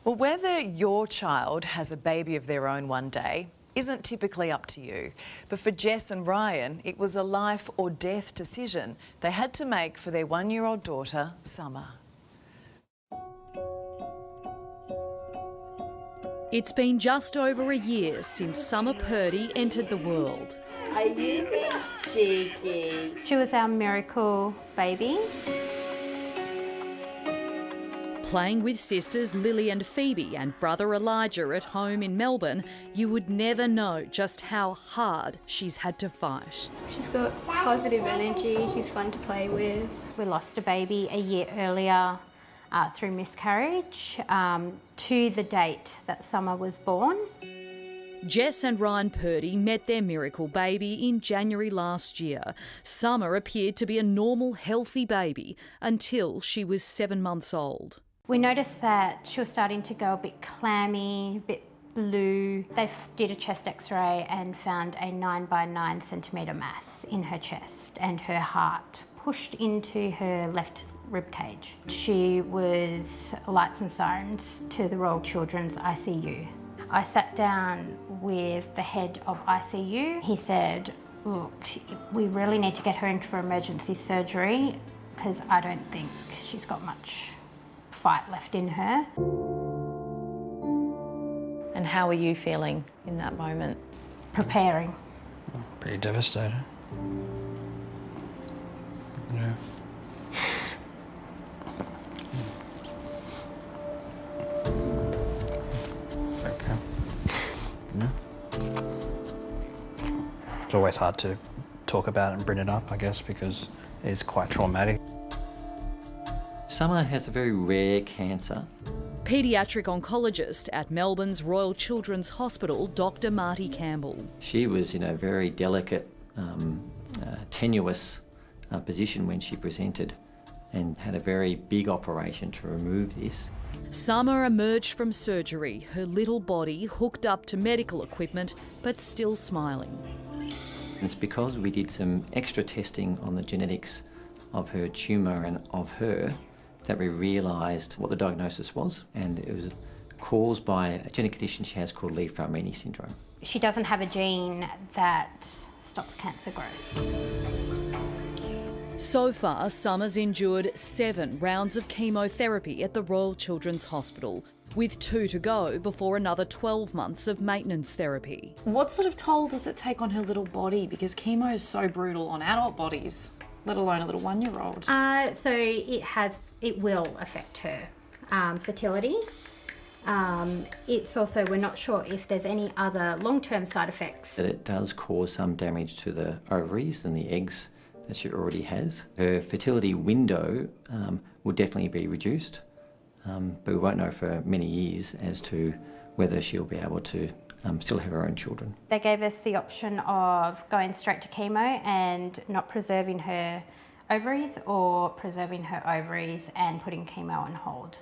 Well, whether your child has a baby of their own one day isn't typically up to you. But for Jess and Ryan, it was a life or death decision they had to make for their one-year-old daughter, Summer. It's been just over a year since Summer Purdy entered the world. Are you cheeky? She was our miracle baby. Playing with sisters Lily and Phoebe and brother Elijah at home in Melbourne, you would never know just how hard she's had to fight. She's got positive energy, she's fun to play with. We lost a baby a year earlier through miscarriage to the date that Summer was born. Jess and Ryan Purdy met their miracle baby in January last year. Summer appeared to be a normal, healthy baby until she was 7 months old. We noticed that she was starting to go a bit clammy, a bit blue. They did a chest x-ray and found a 9 by 9 centimetre mass in her chest and her heart pushed into her left rib cage. She was lights and sirens to the Royal Children's ICU. I sat down with the head of ICU. He said, look, we really need to get her in for emergency surgery because I don't think she's got much fight left in her. And how are you feeling in that moment? Preparing. Pretty devastated. Yeah. Okay. Yeah. It's always hard to talk about it and bring it up, I guess, because it's quite traumatic. Summer has a very rare cancer. Paediatric oncologist at Melbourne's Royal Children's Hospital, Dr. Marty Campbell. She was in a very delicate, tenuous position when she presented and had a very big operation to remove this. Summer emerged from surgery, her little body hooked up to medical equipment, but still smiling. And it's because we did some extra testing on the genetics of her tumour and of her that we realised what the diagnosis was, and it was caused by a genetic condition she has called Lee-Fraumeni syndrome. She doesn't have a gene that stops cancer growth. So far, Summer's endured 7 rounds of chemotherapy at the Royal Children's Hospital, with 2 to go before another 12 months of maintenance therapy. What sort of toll does it take on her little body? Because chemo is so brutal on adult bodies, let alone a little 1-year-old. So it will affect her fertility. It's also, we're not sure if there's any other long-term side effects. That it does cause some damage to the ovaries and the eggs that she already has. Her fertility window will definitely be reduced, but we won't know for many years as to whether she'll be able to still have her own children. They gave us the option of going straight to chemo and not preserving her ovaries, or preserving her ovaries and putting chemo on hold.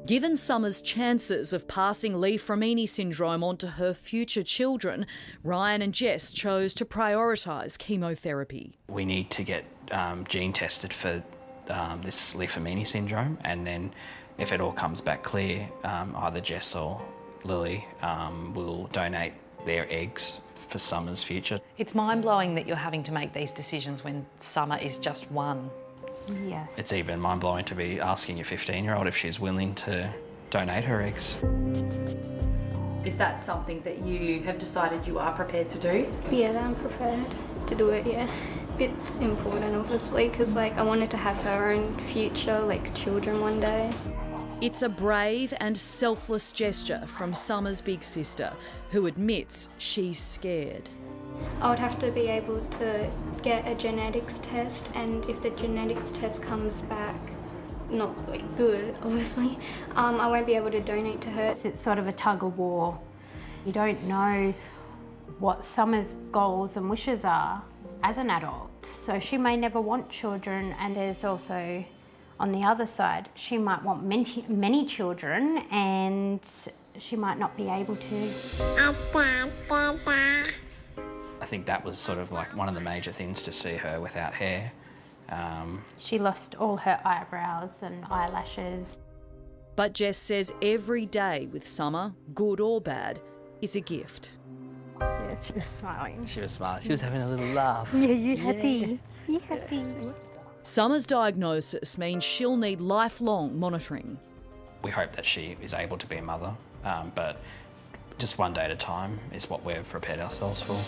Given Summer's chances of passing Lee-Fraumeni syndrome onto her future children, Ryan and Jess chose to prioritise chemotherapy. We need to get gene tested for this Lee-Fraumeni syndrome, and then if it all comes back clear, either Jess or Lily will donate their eggs for Summer's future. It's mind-blowing that you're having to make these decisions when Summer is just 1. Yes. It's even mind-blowing to be asking your 15-year-old if she's willing to donate her eggs. Is that something that you have decided you are prepared to do? Yeah, I'm prepared to do it, yeah. It's important, obviously, because I wanted to have her own future, children one day. It's a brave and selfless gesture from Summer's big sister, who admits she's scared. I would have to be able to get a genetics test, and if the genetics test comes back not good, obviously, I won't be able to donate to her. It's sort of a tug of war. You don't know what Summer's goals and wishes are as an adult, so she may never want children, and there's also, on the other side, she might want many children and she might not be able to. I think that was sort of one of the major things, to see her without hair. She lost all her eyebrows and eyelashes. But Jess says every day with Summer, good or bad, is a gift. Yeah, she was smiling. She was smiling. She was having a little laugh. Yeah, you happy? You happy? Summer's diagnosis means she'll need lifelong monitoring. We hope that she is able to be a mother, but just one day at a time is what we've prepared ourselves for.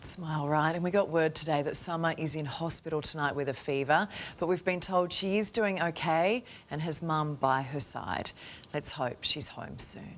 Smile, right? And we got word today that Summer is in hospital tonight with a fever, but we've been told she is doing okay and has Mum by her side. Let's hope she's home soon.